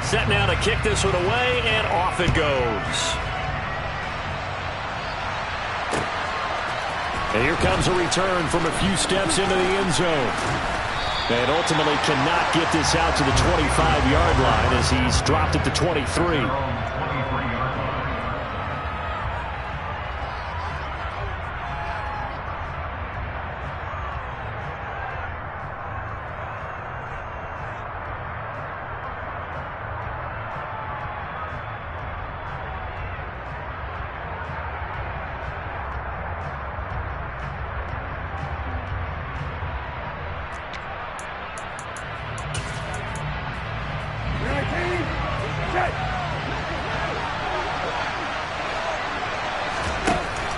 Set now to kick this one away, and off it goes. And here comes a return from a few steps into the end zone. And ultimately cannot get this out to the 25-yard line as he's dropped at the 23.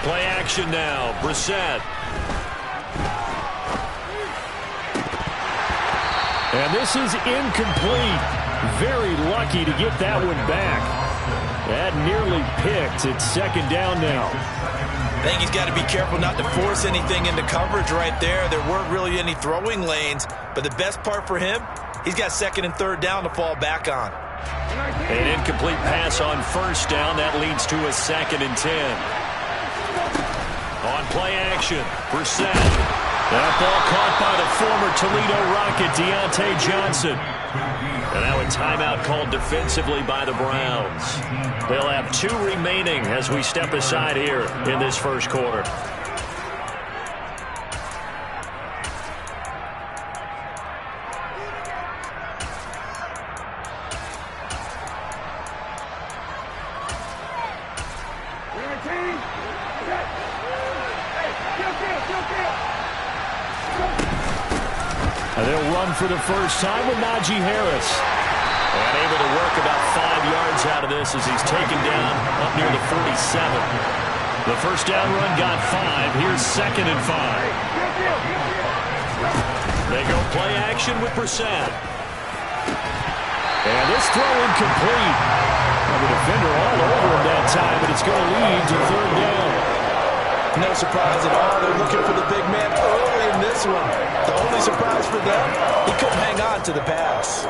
Play action now. Brissett. And this is incomplete. Very lucky to get that one back. That nearly picked. It's second down now. I think he's got to be careful not to force anything into coverage right there. There weren't really any throwing lanes, but the best part for him, he's got second and third down to fall back on. An incomplete pass on first down. That leads to a 2nd and 10. On play action, Brissett. That ball caught by the former Toledo Rocket, Deontay Johnson. And now a timeout called defensively by the Browns. They'll have 2 remaining as we step aside here in this first quarter. And they'll run for the first time with Najee Harris. And able to work about 5 yards out of this as he's taken down up near the 47. The first down run got 5. Here's 2nd and 5. They go play action with Brissett. And this throw incomplete. And the defender all over him that time, but it's going to lead to 3rd down. No surprise at all. They're looking for the big man early in this one. The only surprise for them, he couldn't hang on to the pass.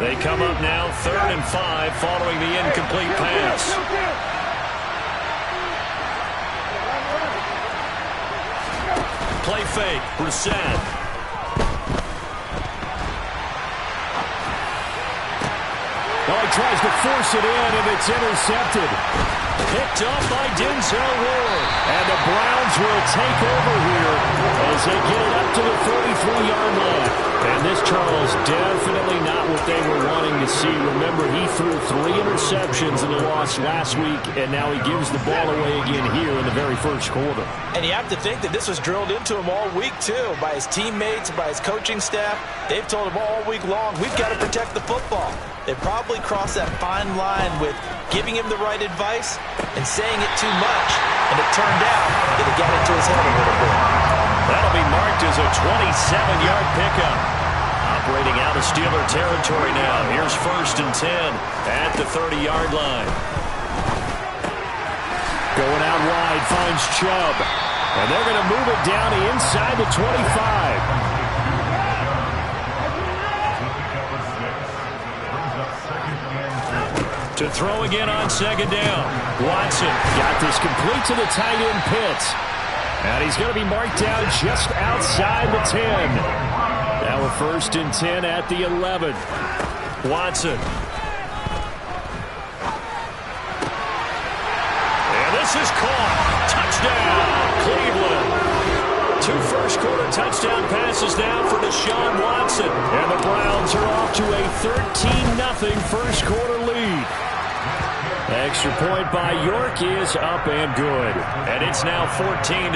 They come up now 3rd and 5 following the incomplete pass. Play fake, Brissett. Oh, he tries to force it in, and it's intercepted. Picked up by Denzel Ward. And the Browns will take over here as they get it up to the 33-yard line. And this, Charles, definitely not what they were wanting to see. Remember, he threw 3 interceptions in the loss last week, and now he gives the ball away again here in the very first quarter. And you have to think that this was drilled into him all week, too, by his teammates, by his coaching staff. They've told him all week long, we've got to protect the football. They probably crossed that fine line with giving him the right advice and saying it too much. And it turned out that it got into his head a little bit. That'll be marked as a 27-yard pickup. Operating out of Steeler territory now. Here's 1st and 10 at the 30-yard line. Going out wide, finds Chubb. And they're going to move it down to inside the 25. To throw again on 2nd down. Wackson got this complete to the tight end Pitts. And he's going to be marked down just outside the 10. Now a 1st and 10 at the 11. Wackson. And this is caught. Touchdown, Cleveland. 2 first-quarter touchdown passes now for Deshaun Watson. And the Browns are off to a 13-0 first-quarter lead. Extra point by York is up and good. And it's now 14-0.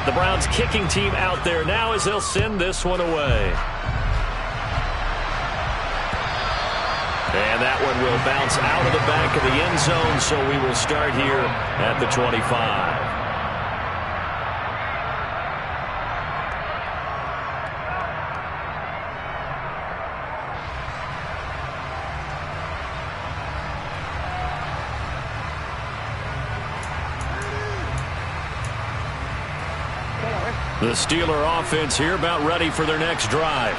The Browns kicking team out there now as they'll send this one away. And that one will bounce out of the back of the end zone, so we will start here at the 25. The Steeler offense here about ready for their next drive.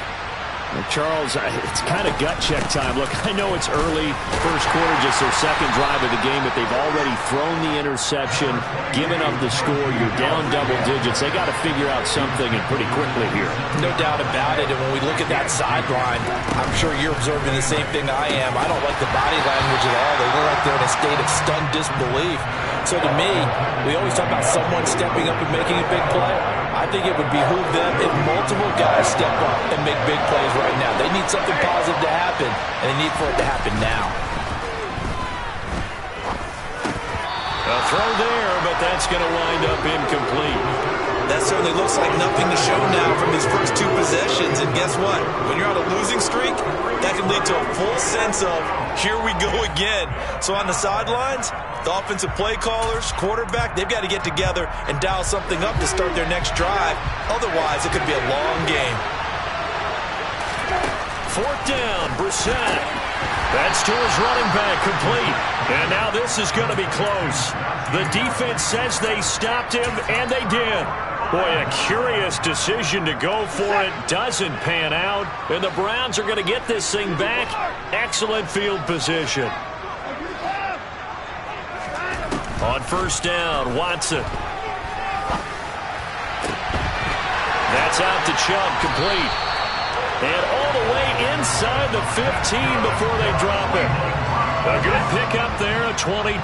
Charles, it's kind of gut check time. Look, I know it's early, first quarter, just their second drive of the game, but they've already thrown the interception, given up the score. You're down double digits. They got to figure out something, and pretty quickly here. No doubt about it. And when we look at that sideline, I'm sure you're observing the same thing I am. I don't like the body language at all. They look like they're in a state of stunned disbelief. So to me, we always talk about someone stepping up and making a big play. I think it would behoove them if multiple guys step up and make big plays right now. They need something positive to happen, and they need for it to happen now. A throw there, but that's going to wind up incomplete. That certainly looks like nothing to show now from his first two possessions. And guess what? When you're on a losing streak, that can lead to a full sense of, here we go again. So on the sidelines, the offensive play callers, quarterback, they've got to get together and dial something up to start their next drive. Otherwise, it could be a long game. Fourth down, Brissett. That's to his running back, complete. And now this is going to be close. The defense says they stopped him, and they did. Boy, a curious decision to go for it. Doesn't pan out. And the Browns are going to get this thing back. Excellent field position. On first down, Wackson. That's out to Chubb, complete. And all the way inside the 15 before they drop it. A good pickup there, a 22.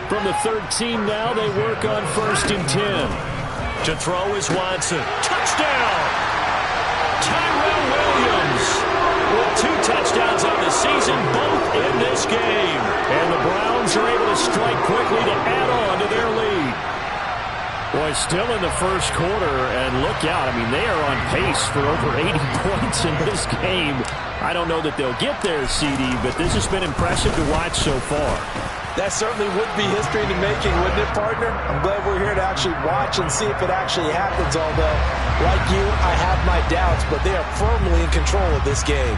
From the 13 now, they work on first and 10. To throw is Wackson. Touchdown! Tyrell Williams with 2 touchdowns on the season, both in this game. And the Browns are able to strike quickly to add on to their lead. Boy, still in the first quarter, and look out. I mean, they are on pace for over 80 points in this game. I don't know that they'll get there, CD, but this has been impressive to watch so far. That certainly would be history in the making, wouldn't it, partner? I'm glad we're here to actually watch and see if it actually happens, although, like you, I have my doubts, but they are firmly in control of this game.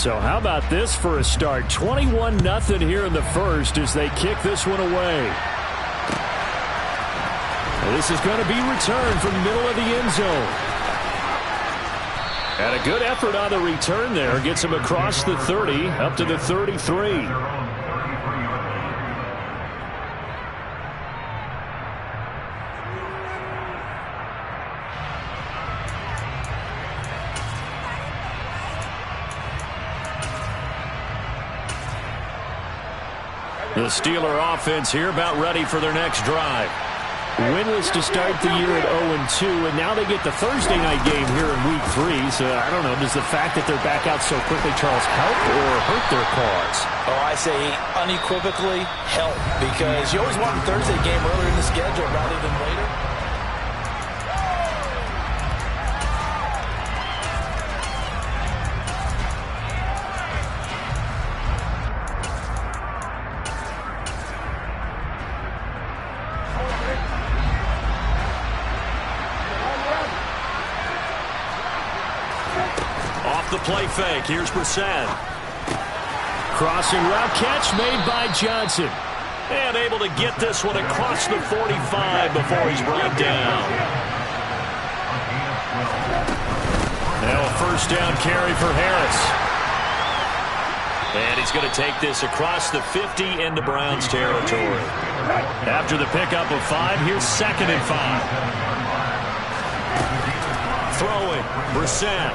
So how about this for a start? 21-0 here in the first as they kick this one away. This is going to be returned from the middle of the end zone. And a good effort on the return there. Gets him across the 30, up to the 33. The Steeler offense here about ready for their next drive. Winless to start the year at 0-2, and now they get the Thursday night game here in Week 3. So, I don't know, does the fact that they're back out so quickly, Charles, help or hurt their cause? Oh, I say unequivocally help, because you always want the Thursday game earlier in the schedule rather than later. The play fake. Here's Brissett. Crossing route catch made by Johnson. And able to get this one across the 45 before he's brought down. Now a first down carry for Harris. And he's going to take this across the 50 into Browns territory. After the pickup of 5, here's 2nd and 5. Throwing, Brissett.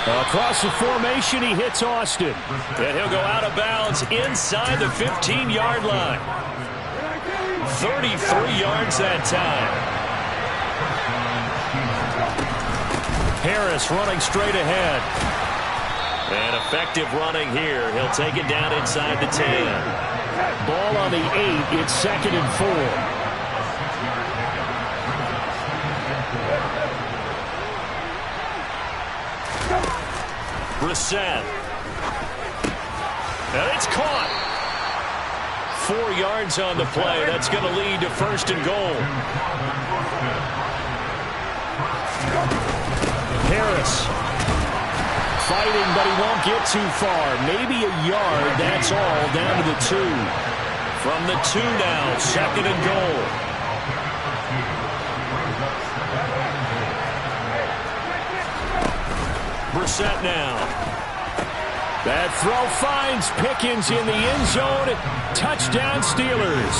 Across the formation, he hits Austin. And he'll go out of bounds inside the 15-yard line. 33 yards that time. Harris running straight ahead. And effective running here. He'll take it down inside the 10. Ball on the 8. It's 2nd and 4. Brissett. And it's caught. 4 yards on the play. That's going to lead to 1st and goal. Harris. Fighting, but he won't get too far. Maybe a yard, that's all, down to the 2. From the 2 now, 2nd and goal. Brissett now. That throw finds Pickens in the end zone. Touchdown, Steelers.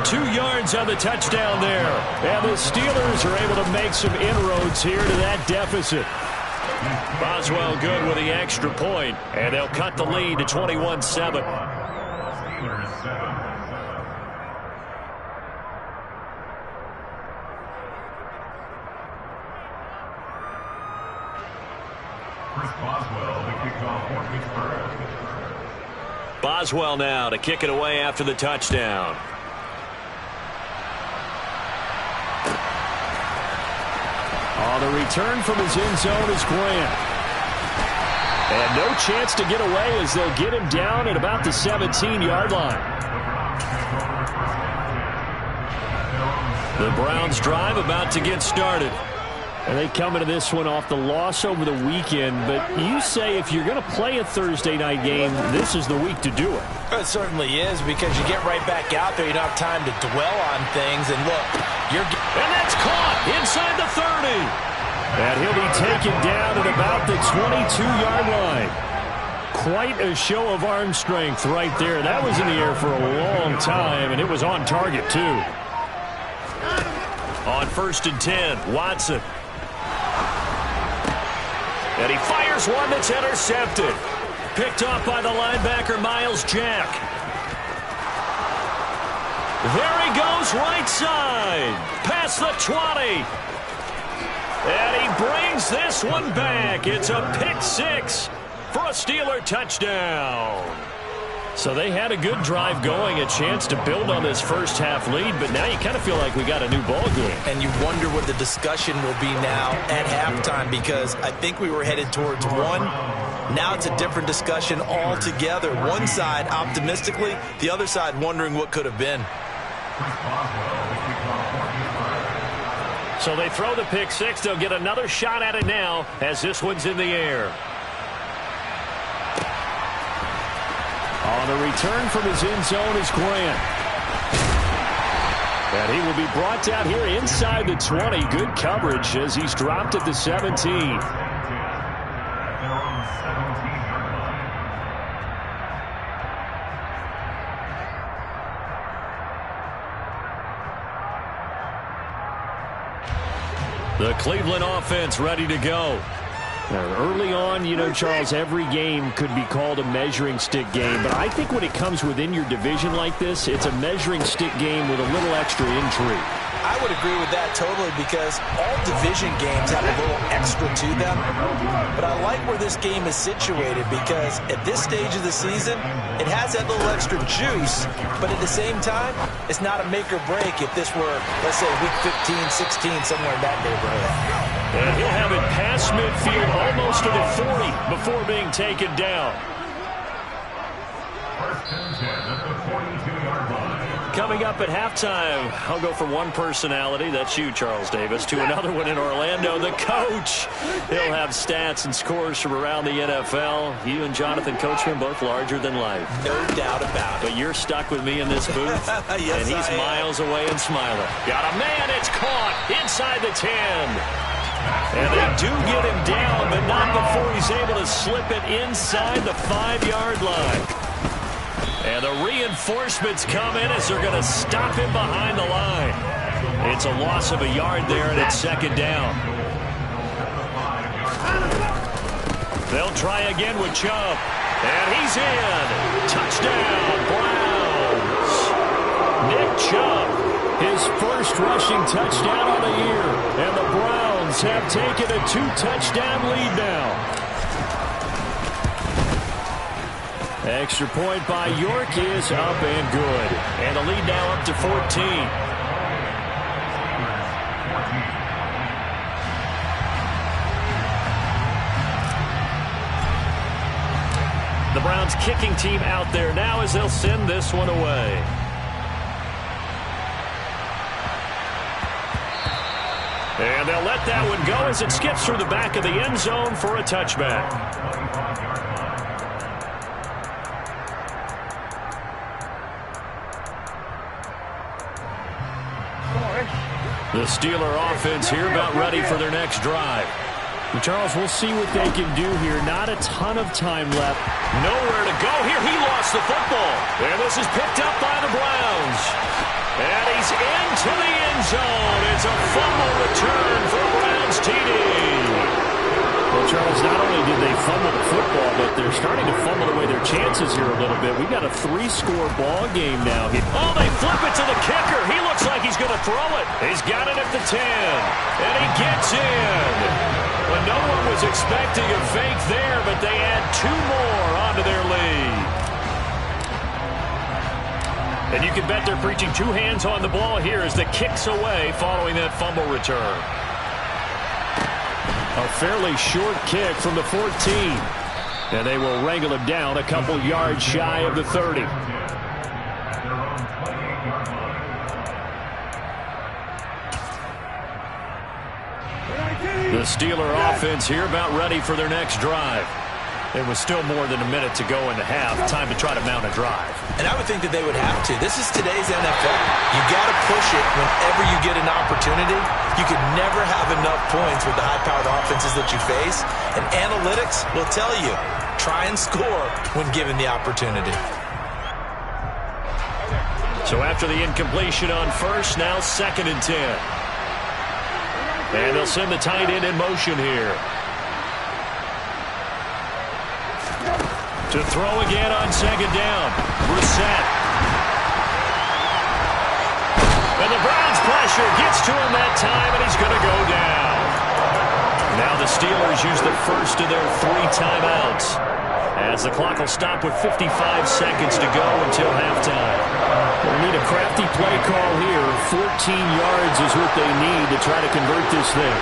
2 yards on the touchdown there. And the Steelers are able to make some inroads here to that deficit. Boswell good with the extra point, and they'll cut the lead to 21-7. Boswell now to kick it away after the touchdown. The return from his end zone is Grant. And no chance to get away as they'll get him down at about the 17-yard line. The Browns drive about to get started. And they come into this one off the loss over the weekend. But you say if you're going to play a Thursday night game, this is the week to do it. It certainly is, because you get right back out there. You don't have time to dwell on things. And look, and that's caught inside the 30. And he'll be taken down at about the 22-yard line. Quite a show of arm strength right there. That was in the air for a long time, and it was on target, too. On 1st and 10, Wackson. And he fires one that's intercepted. Picked off by the linebacker, Miles Jack. There he goes, right side. Past the 20. And he brings this one back. It's a pick 6 for a Steeler touchdown. So they had a good drive going, a chance to build on this first half lead, but now you kind of feel like we got a new ball game. And you wonder what the discussion will be now at halftime, because I think we were headed towards 1. Now it's a different discussion altogether. One side optimistically, the other side wondering what could have been. So they throw the pick 6. They'll get another shot at it now as this one's in the air. On the return from his end zone is Grant. And he will be brought down here inside the 20. Good coverage as he's dropped at the 17. The Cleveland offense ready to go. Now, early on, you know, Charles, every game could be called a measuring stick game. But I think when it comes within your division like this, it's a measuring stick game with a little extra intrigue. I would agree with that totally, because all division games have a little extra to them. But I like where this game is situated, because at this stage of the season, it has that little extra juice. But at the same time, it's not a make or break if this were, let's say, week 15, 16, somewhere in that neighborhood. And he'll have it past midfield, almost to the 40 before being taken down. Coming up at halftime, I'll go from one personality, that's you, Charles Davis, to another one in Orlando, the coach. He'll have stats and scores from around the NFL. You and Jonathan Coachman, both larger than life. No doubt about it. But you're stuck with me in this booth, yes, and he's miles away and smiling. Got a man, it's caught inside the 10. And they do get him down, but not before he's able to slip it inside the 5-yard line. And the reinforcements come in as they're going to stop him behind the line. It's a loss of a yard there, and it's 2nd down. They'll try again with Chubb. And he's in. Touchdown, Browns. Nick Chubb, his first rushing touchdown of the year. And the Browns have taken a 2-touchdown lead now. Extra point by York is up and good. And the lead now up to 14. The Browns kicking team out there now as they'll send this one away. And they'll let that one go as it skips through the back of the end zone for a touchback. The Steeler offense here about ready for their next drive. Well, Charles, we'll see what they can do here. Not a ton of time left. Nowhere to go here. He lost the football. And this is picked up by the Browns. And he's into the end zone. It's a fumble return for a Browns TD. Well, Charles, not only did they fumble the football, but they're starting to fumble away their chances here a little bit. We've got a 3-score ball game now. Oh, they flip it to the kicker. He looks like he's going to throw it. He's got it at the 10. And he gets in. Well, no one was expecting a fake there, but they add 2 more onto their lead. And you can bet they're preaching 2 hands on the ball here as the kick's away following that fumble return. A fairly short kick from the 14. And they will wrangle him down a couple yards shy of the 30. The Steeler offense here about ready for their next drive. It was still more than a minute to go in the half. Time to try to mount a drive. And I would think that they would have to. This is today's NFL. You got to push it whenever you get an opportunity. You can never have enough points with the high-powered offenses that you face. And analytics will tell you, try and score when given the opportunity. So after the incompletion on first, now 2nd and 10. And they'll send the tight end in motion here. To throw again on 2nd down. Brissett. And the Browns pressure gets to him that time, and he's going to go down. Now the Steelers use the first of their 3 timeouts, as the clock will stop with 55 seconds to go until halftime. They need a crafty play call here. 14 yards is what they need to try to convert this thing.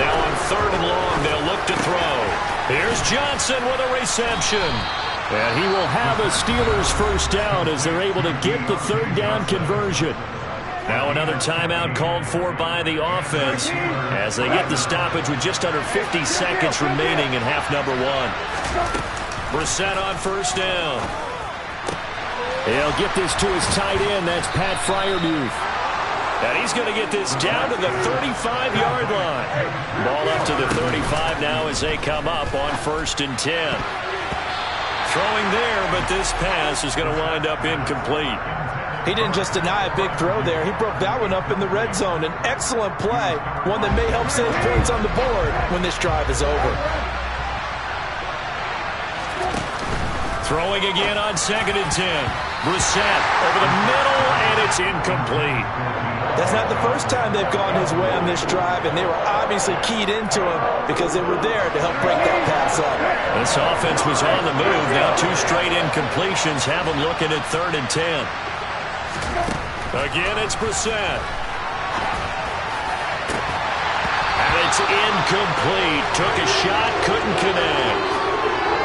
Now on 3rd and long, they'll look to throw. Here's Johnson with a reception. And he will have a Steelers first down as they're able to get the 3rd down conversion. Now another timeout called for by the offense as they get the stoppage with just under 50 seconds remaining in half number 1. Brissett on first down. He'll get this to his tight end. That's Pat Freiermuth. And he's going to get this down to the 35-yard line. Ball up to the 35 now as they come up on 1st and 10. Throwing there, but this pass is going to wind up incomplete. He didn't just deny a big throw there. He broke that one up in the red zone. An excellent play, one that may help save points on the board when this drive is over. Throwing again on 2nd and 10. Brissett over the middle, and it's incomplete. That's not the first time they've gone his way on this drive, and they were obviously keyed into him because they were there to help break that pass up. This offense was on the move. Now 2 straight incompletions have them looking at 3rd and 10. Again, it's Brissett. And it's incomplete. Took a shot, couldn't connect.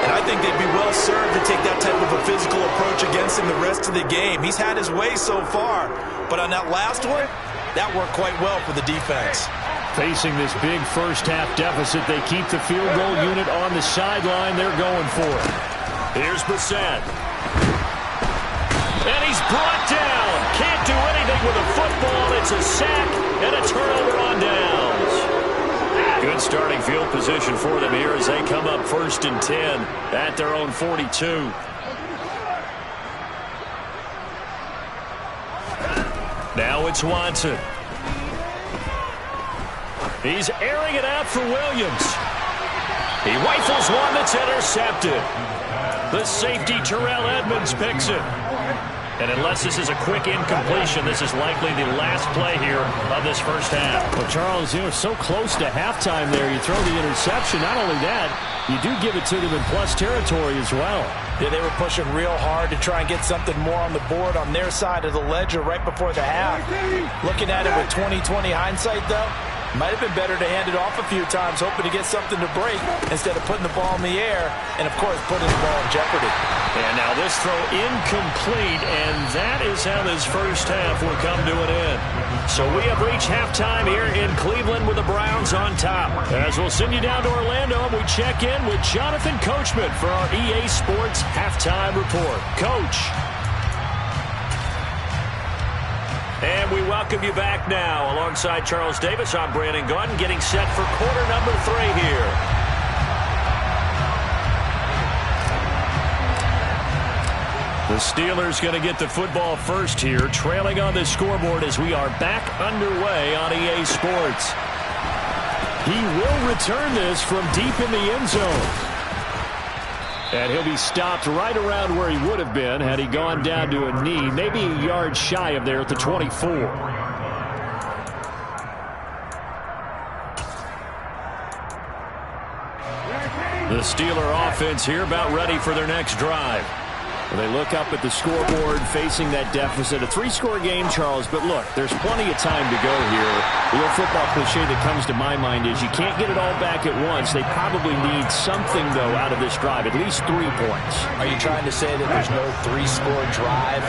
And I think they'd be well served to take that type of a physical approach against him the rest of the game. He's had his way so far, but on that last one, that worked quite well for the defense. Facing this big first-half deficit, they keep the field goal unit on the sideline. They're going for it. Here's Brissett. And he's brought down. Can't do anything with a football. It's a sack and a turnover on downs. Good starting field position for them here as they come up 1st and 10 at their own 42. Now it's Watson. He's airing it out for Williams. He rifles one that's intercepted. The safety, Terrell Edmonds, picks it. And unless this is a quick incompletion, this is likely the last play here of this first half. Well, Charles, you know, so close to halftime there. You throw the interception. Not only that, you do give it to them in plus territory as well. Yeah, they were pushing real hard to try and get something more on the board on their side of the ledger right before the half. Looking at it with 20/20 hindsight, though, Might have been better to hand it off a few times, hoping to get something to break instead of putting the ball in the air and, of course, putting the ball in jeopardy. And now this throw incomplete, and that is how this first half will come to an end. So we have reached halftime here in Cleveland with the Browns on top. As we'll send you down to Orlando, we check in with Jonathan Coachman for our EA Sports Halftime Report. Coach. And we welcome you back now. Alongside Charles Davis, I'm Brandon Gaudin, getting set for quarter number 3 here. The Steelers going to get the football first here, trailing on the scoreboard as we are back underway on EA Sports. He will return this from deep in the end zone. And he'll be stopped right around where he would have been had he gone down to a knee, maybe a yard shy of there at the 24. The Steeler offense here about ready for their next drive. They look up at the scoreboard facing that deficit. A 3-score game, Charles, but look, there's plenty of time to go here. The old football cliche that comes to my mind is you can't get it all back at once. They probably need something, though, out of this drive, at least 3 points. Are you trying to say that there's no 3-score drive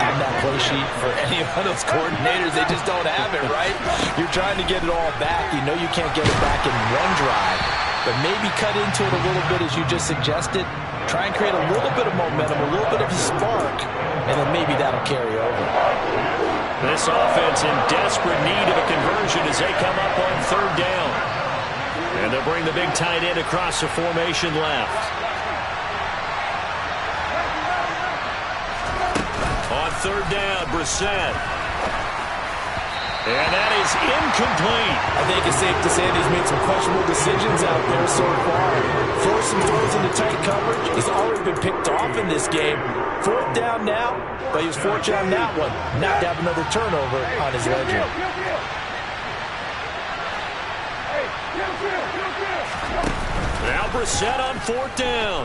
on that play sheet for any of those coordinators? They just don't have it, right? You're trying to get it all back. You know you can't get it back in one drive, but maybe cut into it a little bit as you just suggested. Try and create a little bit of momentum, a little bit of a spark, and then maybe that'll carry over. This offense in desperate need of a conversion as they come up on 3rd down. And they'll bring the big tight end across the formation left. On 3rd down, Brissett. And that is incomplete. I think it's safe to say that he's made some questionable decisions out there so far. Forced some throws into tight coverage. He's already been picked off in this game. 4th down now, but he was fortunate on that one not to have another turnover on his ledger. Now Brissett on 4th down.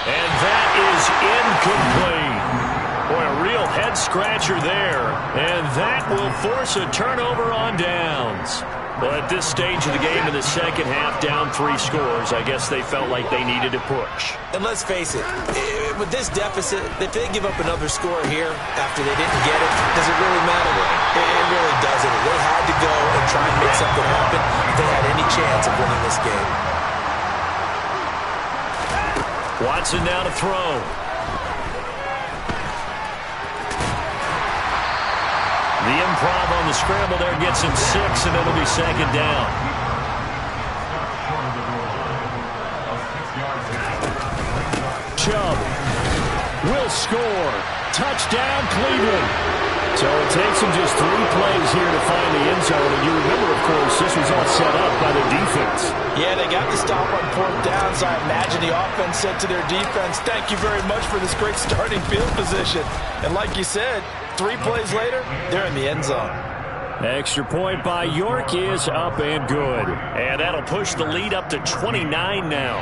And that is incomplete. Boy, a real head-scratcher there. And that will force a turnover on downs. Well, at this stage of the game in the second half, down 3 scores, I guess they felt like they needed to push. And let's face it, with this deficit, if they give up another score here after they didn't get it, does it really matter? It really doesn't. They had to go and try and make something happen if they had any chance of winning this game. Wackson now to throw. The improv on the scramble there gets him 6, and it'll be 2nd down. Chubb will score. Touchdown, Cleveland. So it takes him just 3 plays here to find the end zone. And you remember, of course, this was all set up by the defense. Yeah, they got the stop on 4th down, so I imagine the offense said to their defense, thank you very much for this great starting field position. And like you said, 3 plays later, they're in the end zone. Extra point by York is up and good. And that'll push the lead up to 29 now.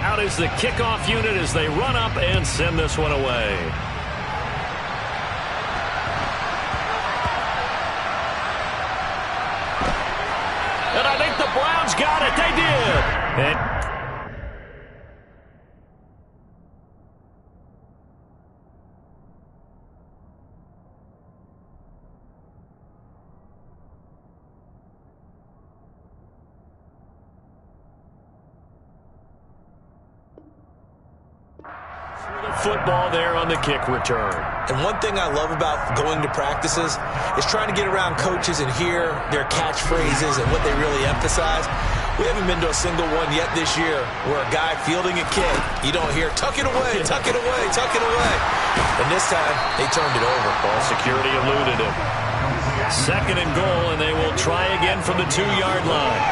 Out is the kickoff unit as they run up and send this one away. And I think the Browns got it. They did. Football there on the kick return. And one thing I love about going to practices is trying to get around coaches and hear their catchphrases and what they really emphasize. We haven't been to a single one yet this year where a guy fielding a kick, you don't hear, tuck it away, tuck it away, tuck it away. And this time, they turned it over. Ball security eluded him. 2nd and goal, and they will try again from the 2-yard line.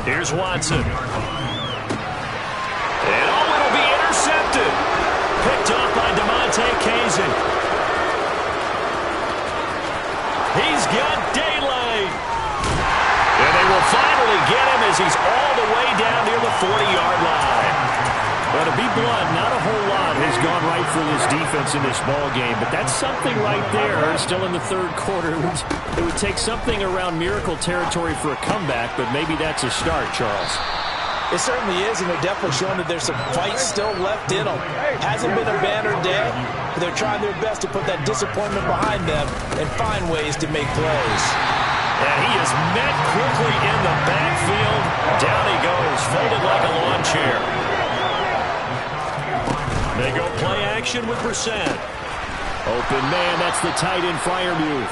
Here's Wackson. And it'll be intercepted. Picked off by Kazin. He's got daylight. And they will finally get as he's all the way down near the 40-yard line. Well, to be blunt, not a whole lot has gone right for this defense in this ball game, but that's something right there. Still in the third quarter. It would take something around miracle territory for a comeback, but maybe that's a start, Charles. It certainly is, and they're definitely showing that there's some fight still left in them. Hasn't been a banner day, but they're trying their best to put that disappointment behind them and find ways to make plays. And he is met quickly in the backfield. Down he goes, folded like a lawn chair. They go play action with Brissett. Open man, that's the tight end Freiermuth.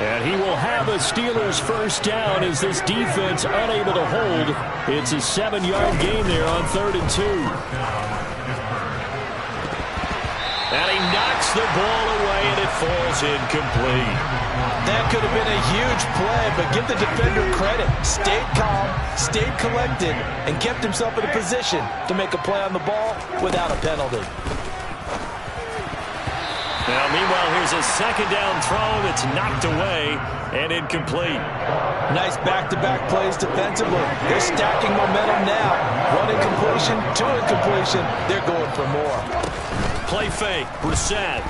And he will have a Steelers first down as this defense unable to hold. It's a 7-yard gain there on 3rd and 2. And he knocks the ball away, and it falls incomplete. That could have been a huge play, but give the defender credit. Stayed calm, stayed collected, and kept himself in a position to make a play on the ball without a penalty. Now, meanwhile, here's a second down throw that's knocked away and incomplete. Nice back-to-back plays defensively. They're stacking momentum now. One incompletion, two incompletion. They're going for more. Play fake, Brissett.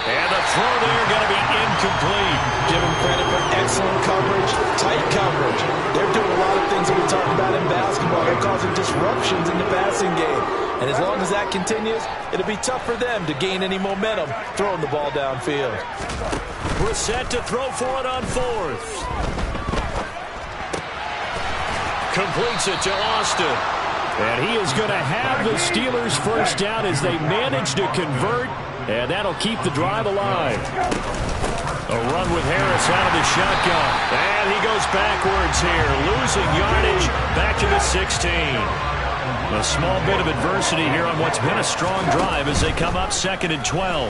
And the throw there going to be incomplete. Give him credit for excellent coverage, tight coverage. They're doing a lot of things that we talk about in basketball. They're causing disruptions in the passing game. And as long as that continues, it'll be tough for them to gain any momentum throwing the ball downfield. Brissett to throw for it on 4th. Completes it to Austin. And he is going to have the Steelers first down as they manage to convert. And that'll keep the drive alive. A run with Harris out of the shotgun. And he goes backwards here, losing yardage back to the 16. A small bit of adversity here on what's been a strong drive as they come up 2nd and 12.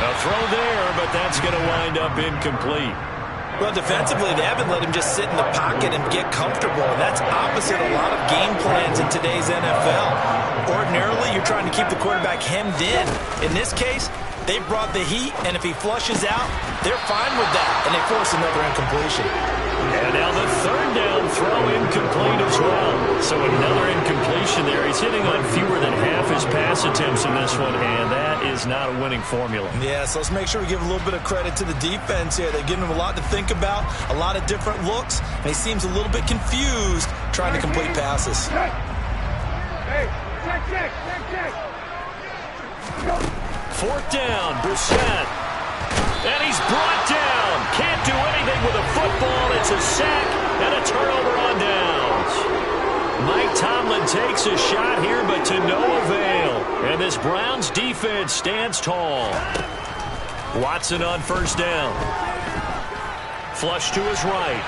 A throw there, but that's going to wind up incomplete. Well, defensively, they haven't let him just sit in the pocket and get comfortable. And that's opposite a lot of game plans in today's NFL. Ordinarily, you're trying to keep the quarterback hemmed in. In this case, they brought the heat, and if he flushes out, they're fine with that, and they force another incompletion. And now the 3rd down throw incomplete as well. So another incompletion there. He's hitting on fewer than half his pass attempts in this one, and that is not a winning formula. Yeah, so let's make sure we give a little bit of credit to the defense here. They're giving him a lot to think about, a lot of different looks, and he seems a little bit confused trying to complete passes. Hey, check. 4th down, Brissett. And he's brought down. Can't do anything with a football. It's a sack and a turnover on downs. Mike Tomlin takes a shot here, but to no avail. And this Browns defense stands tall. Wackson on 1st down. Flush to his right.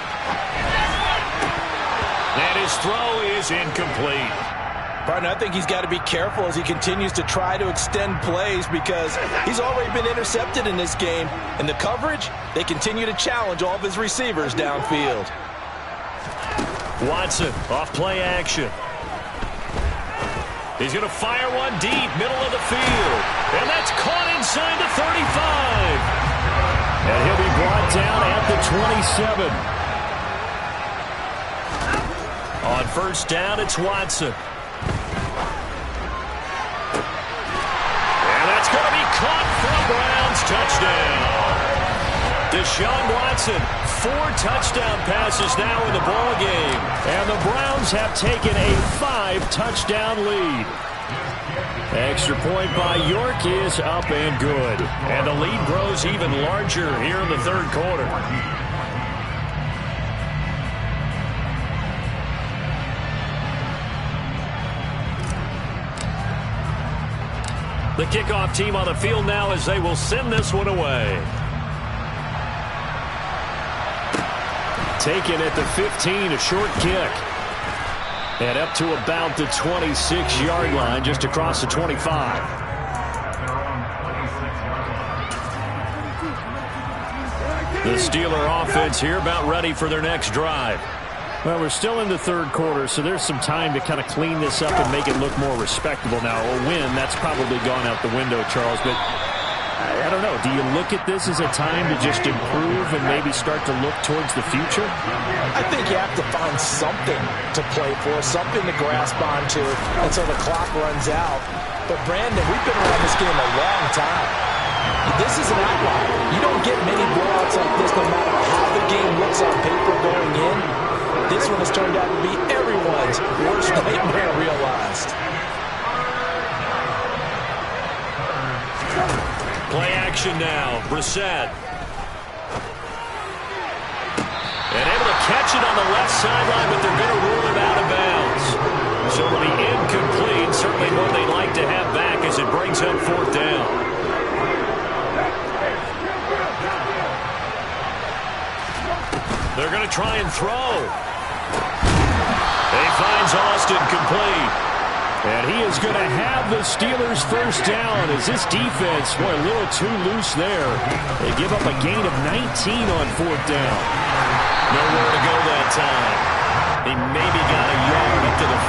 And his throw is incomplete. Partner, I think he's got to be careful as he continues to try to extend plays because he's already been intercepted in this game. And the coverage, they continue to challenge all of his receivers downfield. Wackson off play action. He's going to fire one deep, middle of the field. And that's caught inside the 35. And he'll be brought down at the 27. On 1st down, it's Wackson. Going to be caught for a Browns touchdown. Deshaun Watson, 4 touchdown passes now in the ball game, and the Browns have taken a 5-touchdown lead. Extra point by York is up and good, and the lead grows even larger here in the 3rd quarter. The kickoff team on the field now as they will send this one away. Taken at the 15, a short kick. And up to about the 26-yard line, just across the 25. The Steeler offense here about ready for their next drive. Well, we're still in the 3rd quarter, so there's some time to kind of clean this up and make it look more respectable now. A win, that's probably gone out the window, Charles. But I don't know. Do you look at this as a time to just improve and maybe start to look towards the future? I think you have to find something to play for, something to grasp onto until the clock runs out. But, Brandon, we've been around this game a long time. This is an outlier. You don't get many blowouts like this no matter how the game looks on paper going in. This one has turned out to be everyone's worst nightmare realized. Play action now. Brissett. And able to catch it on the left sideline, but they're going to rule him out of bounds. So it'll be incomplete. Certainly one they'd like to have back as it brings up fourth down. They're going to try and throw. He finds Austin complete. And he is going to have the Steelers first down as this defense, boy, a little too loose there. They give up a gain of 19 on fourth down. Nowhere to go that time. He maybe got a yard into the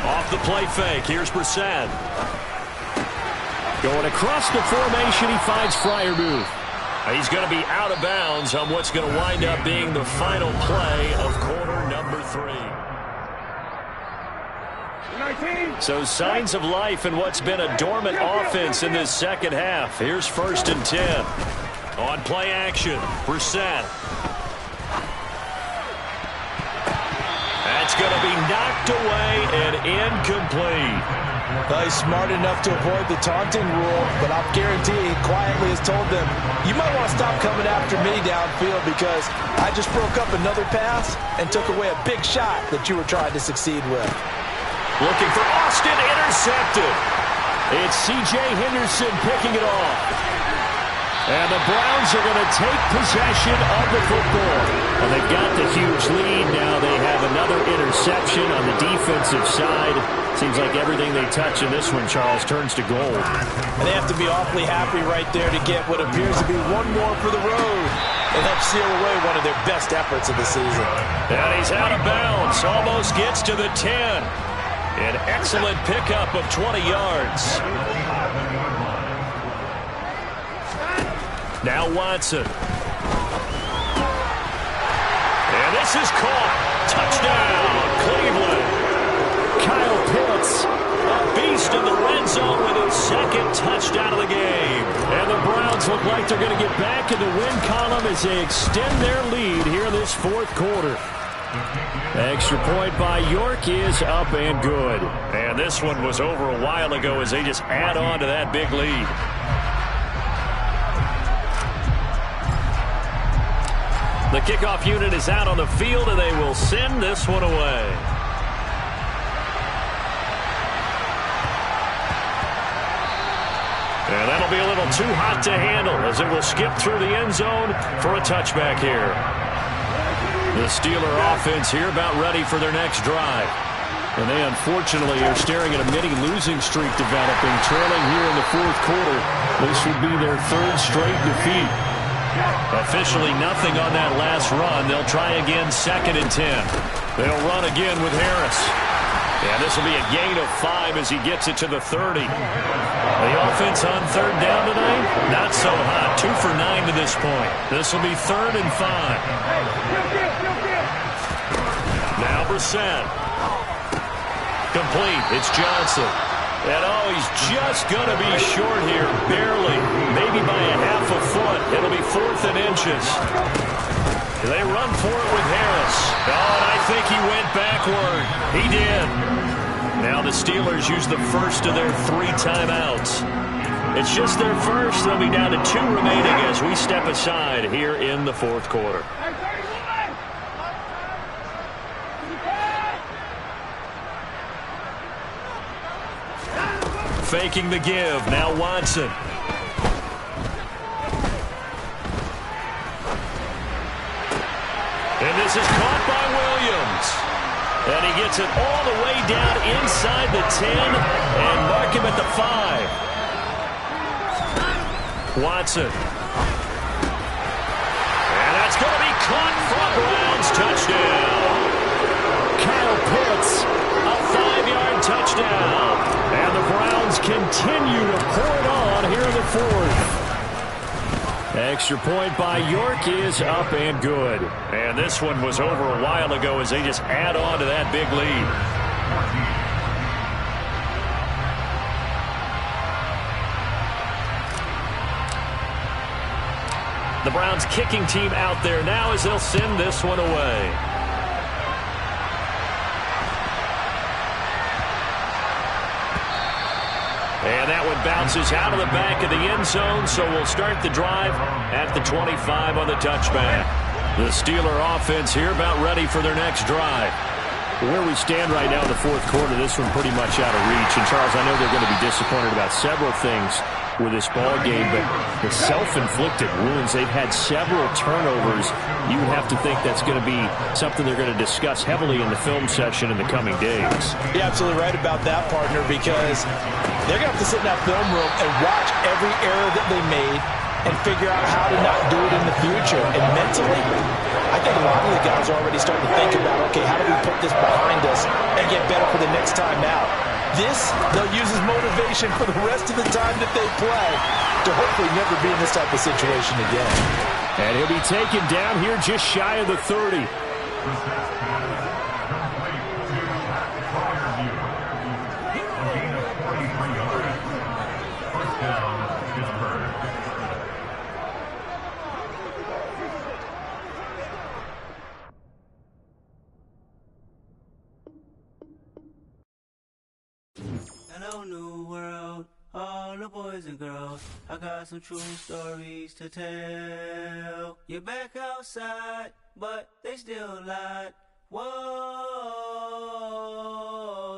40. Off the play fake. Here's Brissett. Going across the formation, he finds Freiermuth. He's going to be out of bounds on what's going to wind up being the final play of quarter number 3. 19. So signs of life in what's been a dormant offense in this second half. Here's 1st and 10. On play action, Brissett. That's going to be knocked away and incomplete. He's smart enough to avoid the taunting rule, but I'll guarantee he quietly has told them, you might want to stop coming after me downfield because I just broke up another pass and took away a big shot that you were trying to succeed with. Looking for Austin, intercepted. It's C.J. Henderson picking it off. And the Browns are going to take possession of the football. And they've got the huge lead. Now they have another interception on the defensive side. Seems like everything they touch in this one, Charles, turns to gold. And they have to be awfully happy right there to get what appears to be one more for the road. And help seal away one of their best efforts of the season. And he's out of bounds. Almost gets to the 10. An excellent pickup of 20 yards. Now Wackson. And this is caught. Touchdown, Cleveland. Kyle Pitts, a beast in the red zone with his 2nd touchdown of the game. And the Browns look like they're going to get back in the win column as they extend their lead here in this 4th quarter. Extra point by York is up and good. And this one was over a while ago as they just add on to that big lead. The kickoff unit is out on the field, and they will send this one away. And that'll be a little too hot to handle as it will skip through the end zone for a touchback here. The Steeler offense here about ready for their next drive. And they unfortunately are staring at a mini losing streak developing, trailing here in the 4th quarter. This would be their 3rd straight defeat. Officially nothing on that last run. They'll try again 2nd and 10. They'll run again with Harris. And this will be a gain of 5 as he gets it to the 30. The offense on 3rd down tonight, not so hot. 2 for 9 to this point. This will be 3rd and 5. Now Brissett. Complete. It's Johnson. And he's just going to be short here, barely, maybe by a half a foot. It'll be 4th and inches. They run for it with Harris. And I think he went backward. He did. Now the Steelers use the first of their 3 timeouts. It's just their first. They'll be down to 2 remaining as we step aside here in the 4th quarter. Faking the give. Now Wackson. And this is caught by Williams. And he gets it all the way down inside the 10 and mark him at the 5. Wackson. And that's going to be caught for a Browns touchdown. Kyle Pitts, a 5-yard touchdown. 4th. Extra point by York is up and good. And this one was over a while ago as they just add on to that big lead. The Browns kicking team out there now as they'll send this one away. And that one bounces out of the back of the end zone, so we'll start the drive at the 25 on the touchback. The Steeler offense here about ready for their next drive. Where we stand right now in the 4th quarter, this one pretty much out of reach. And, Charles, I know they're going to be disappointed about several things with this ball game, but the self-inflicted wounds, they've had several turnovers. You would have to think that's going to be something they're going to discuss heavily in the film session in the coming days. You're absolutely right about that, partner, because they're going to have to sit in that film room and watch every error that they made and figure out how to not do it in the future. And mentally, I think a lot of the guys are already starting to think about, okay, how do we put this behind us and get better for the next time out? This, they'll use as motivation for the rest of the time that they play to hopefully never be in this type of situation again. And he'll be taken down here just shy of the 30. Hello, new world, all the boys and girls. I got some true stories to tell. You're back outside, but they still lied. Whoa,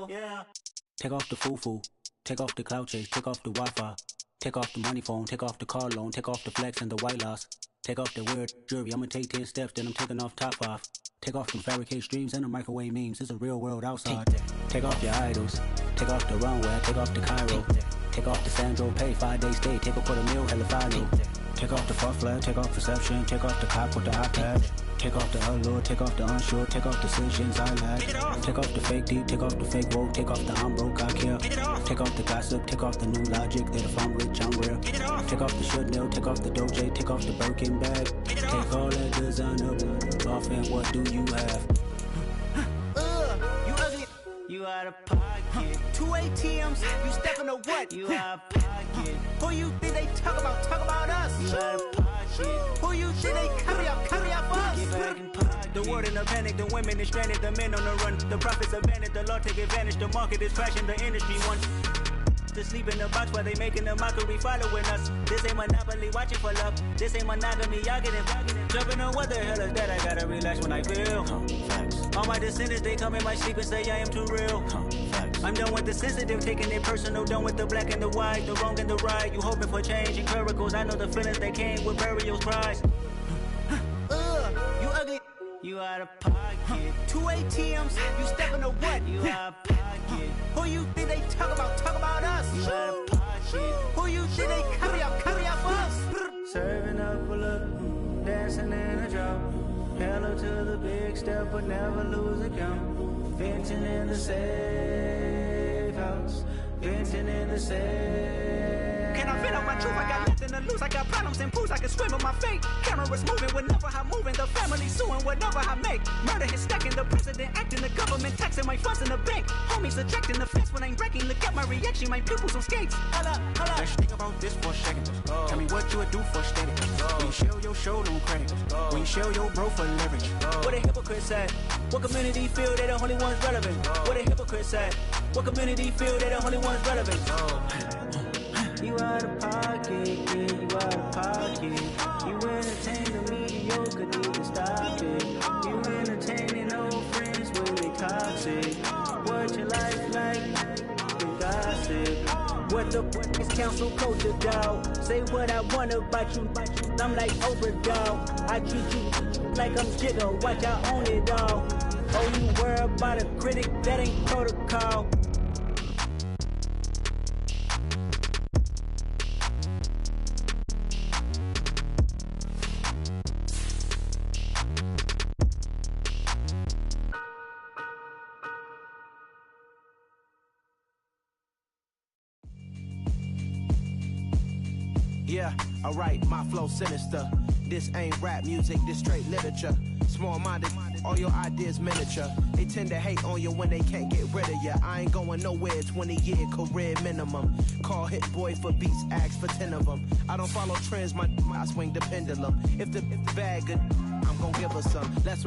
yeah. Take off the foo-foo, take off the cloud chase, take off the Wi-Fi, take off the money phone, take off the car loan, take off the flex and the white loss. Take off the weird jewelry, I'ma take 10 steps, then I'm taking off top 5. Take off them fabricate streams and the microwave memes. It's a real world outside. Take off your idols. Take off the runway. Take off the Cairo. Take off the Sandro Pay. 5-day stay. Take a $250,000 hella final. Take off the far flag. Take off perception. Take off the cop with the iPad. Take off the allure. Take off the unsure. Take off decisions I lack. Take off the fake deep. Take off the fake woke. Take off the I'm broke, I care. Take off the gossip. Take off the new logic that if I'm rich, I'm real. Take off the should know. Take off the Doje. Take off the Birkin bag. Take all that designer off and what do you have? You ugly. You out of pocket. 2 ATMs. You stepping or what? You out of pocket. Who you think they talk about? Talk about us. You out of pocket. Who you think they carry out for us? Get back in pocket. The world in a panic. The women is stranded. The men on the run. The profits abandoned. The law take advantage. The market is crashing. The industry wants to sleep in the box while they making a mockery following us. This ain't monopoly, watching for love. This ain't monogamy, y'all getting jumping on what the hell is that? I gotta relax when I feel. All my descendants, they come in my sleep and say I am too real. I'm done with the sensitive, taking it personal. Done with the black and the white, the wrong and the right. You hoping for change and miracles. I know the feelings that came with burials, cries. You ugly. You out of pocket. 2 ATMs. You stepping or what? You out of pocket. Who you think they talk about? Talk about us. You out of pocket. Who you think they carry out for us? Serving up a look, dancing in a drop. Hello to the big step, but never lose a count. Venting in the safe house. Venting in the safe. Can I vent out my truth? I got nothing to lose. I got problems and pools. I can swim in my fate. Cameras moving whenever I'm moving. The family suing whatever I make. Murder is stacking. The president acting. The government taxing my funds in the bank. Homies ejecting the fence when I'm wrecking. Look at my reaction. My pupils on skates. Hold up. Let's think about this for a second. Tell me what you would do for steady. When you show your show, don't credit. When you show your bro for leverage. What a hypocrite said. What community feel they the only ones relevant? What a hypocrite said. What community feel they the only ones relevant? You out of pocket, yeah, you out of pocket. You entertain the mediocre, need to stop it. You entertaining old friends when they toxic. What your life like? The gossip. What the fuck is council culture, dog? Say what I want about you. I'm like Oprah, dog. I treat you like I'm Jigga. Watch, I own it all. Oh, you worry about a critic? That ain't protocol. Yeah, alright, my flow sinister. This ain't rap music, this straight literature. Small-minded, all your ideas miniature. They tend to hate on you when they can't get rid of you. I ain't going nowhere, 20-year career minimum. Call Hit Boy for beats, ask for 10 of them. I don't follow trends, I swing the pendulum. If the bag good, I'm gonna give her some. Let's